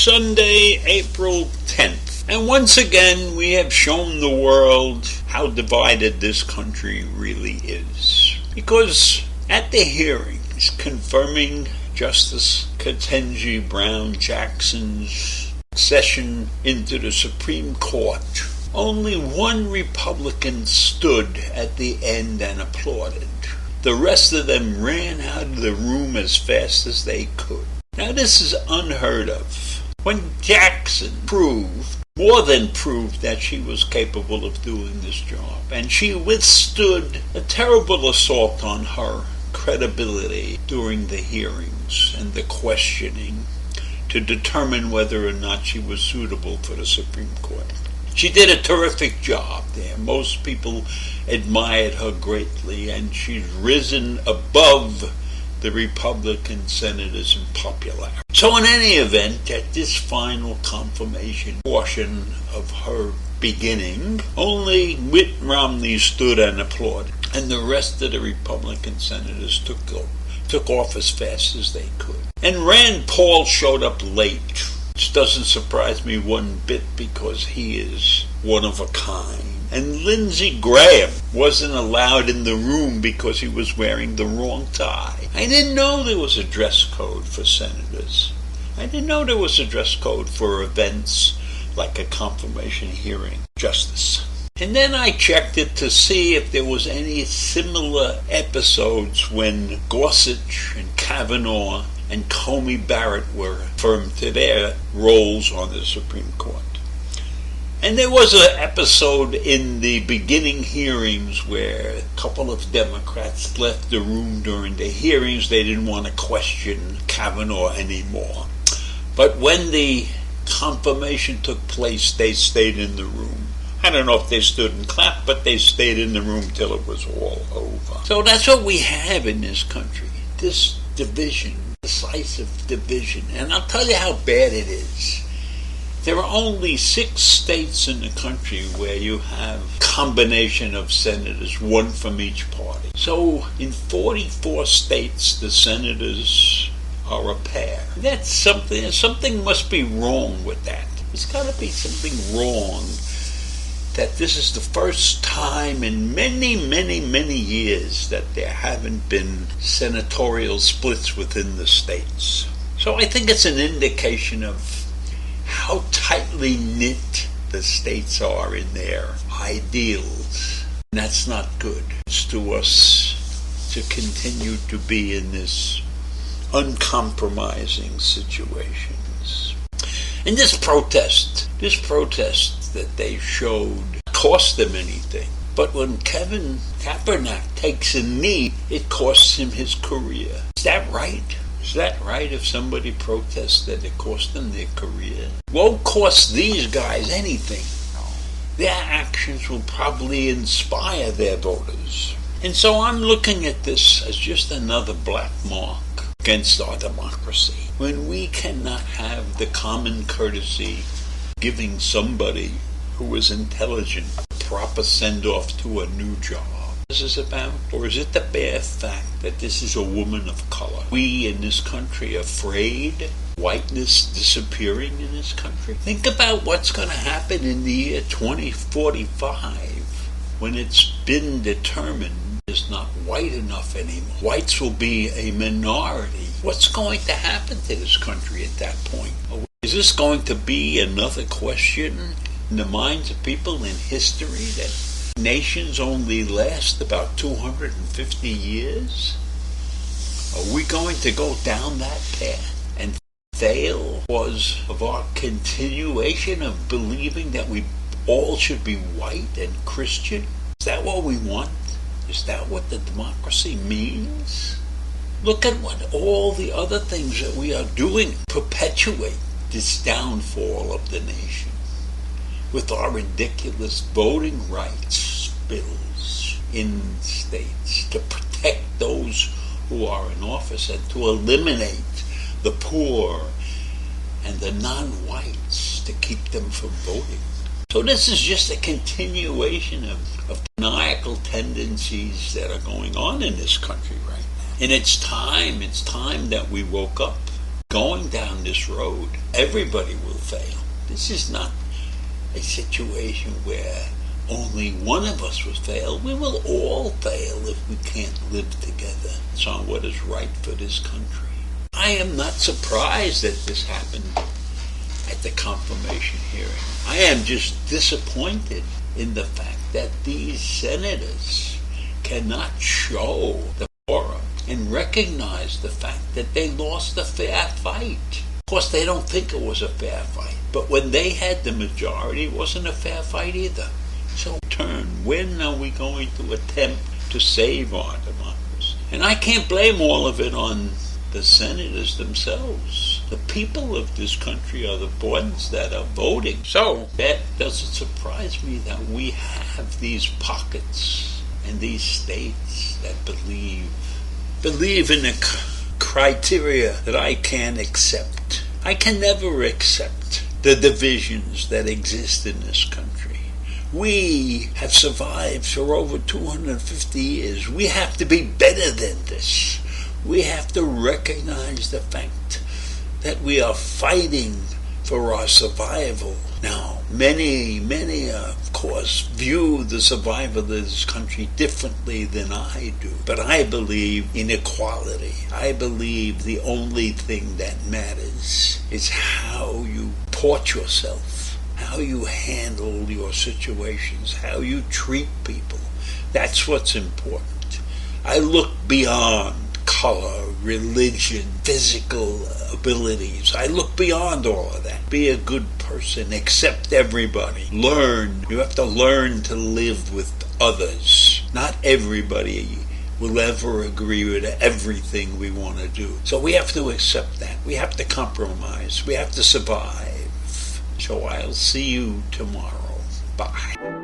Sunday, April 10th. And once again, we have shown the world how divided this country really is. Because at the hearings confirming Justice Ketanji Brown Jackson's accession into the Supreme Court, only one Republican stood at the end and applauded. The rest of them ran out of the room as fast as they could. Now this is unheard of. When Jackson more than proved that she was capable of doing this job, and she withstood a terrible assault on her credibility during the hearings and the questioning to determine whether or not she was suitable for the Supreme Court. She did a terrific job there. Most people admired her greatly, and she's risen above the Republican senators in popularity. So in any event, at this final confirmation portion of her beginning, only Mitt Romney stood and applauded, and the rest of the Republican senators took off as fast as they could. And Rand Paul showed up late, which doesn't surprise me one bit because he is one of a kind. And Lindsey Graham wasn't allowed in the room because he was wearing the wrong tie. I didn't know there was a dress code for senators. I didn't know there was a dress code for events like a confirmation hearing justice. And then I checked it to see if there was any similar episodes when Gorsuch and Kavanaugh and Coney Barrett were affirmed to their roles on the Supreme Court. And there was an episode in the beginning hearings where a couple of Democrats left the room during the hearings. They didn't want to question Kavanaugh anymore. But when the confirmation took place, they stayed in the room. I don't know if they stood and clapped, but they stayed in the room till it was all over. So that's what we have in this country, this division, decisive division. And I'll tell you how bad it is. There are only 6 states in the country where you have a combination of senators, one from each party. So in 44 states, the senators are a pair. That's something must be wrong with that. There's got to be something wrong that this is the first time in many, many, many years that there haven't been senatorial splits within the states. So I think it's an indication of how tightly knit the states are in their ideals. And that's not good. It's to us to continue to be in this uncompromising situations. And this protest that they showed cost them anything. But when Kevin Kaepernick takes a knee, it costs him his career. Is that right? Is that right if somebody protests that it cost them their career? It won't cost these guys anything. Their actions will probably inspire their voters. And so I'm looking at this as just another black mark against our democracy. When we cannot have the common courtesy giving somebody who is intelligent a proper send-off to a new job. This is about, or is it the bare fact that this is a woman of color? We in this country afraid whiteness disappearing in this country? Think about what's going to happen in the year 2045 when it's been determined it's not white enough anymore. Whites will be a minority. What's going to happen to this country at that point? Is this going to be another question in the minds of people in history that nations only last about 250 years? Are we going to go down that path and fail because of our continuation of believing that we all should be white and Christian? Is that what we want? Is that what the democracy means? Look at what all the other things that we are doing perpetuate this downfall of the nation with our ridiculous voting rights bills in states to protect those who are in office and to eliminate the poor and the non-whites to keep them from voting. So this is just a continuation of maniacal tendencies that are going on in this country right now. And it's time that we woke up. going down this road. Everybody will fail. This is not a situation where only one of us will fail. We will all fail if we can't live together on what is right for this country. I am not surprised that this happened at the confirmation hearing. I am just disappointed in the fact that these senators cannot show the forum and recognize the fact that they lost a fair fight. Of course, they don't think it was a fair fight, but when they had the majority, it wasn't a fair fight either. So, when are we going to attempt to save our democracy? And I can't blame all of it on the senators themselves. The people of this country are the ones that are voting. So that doesn't surprise me that we have these pockets and these states that believe in a criteria that I can't accept. I can never accept the divisions that exist in this country. We have survived for over 250 years. We have to be better than this. We have to recognize the fact that we are fighting for our survival. Now, many, of course, view the survival of this country differently than I do. But I believe in equality. I believe the only thing that matters is how you port yourself, how you handle your situations, how you treat people. That's what's important. I look beyond color, religion, physical abilities. I look beyond all of that. Be a good person. Accept everybody. Learn. You have to learn to live with others. Not everybody will ever agree with everything we want to do. So we have to accept that. We have to compromise. We have to survive. So I'll see you tomorrow. Bye.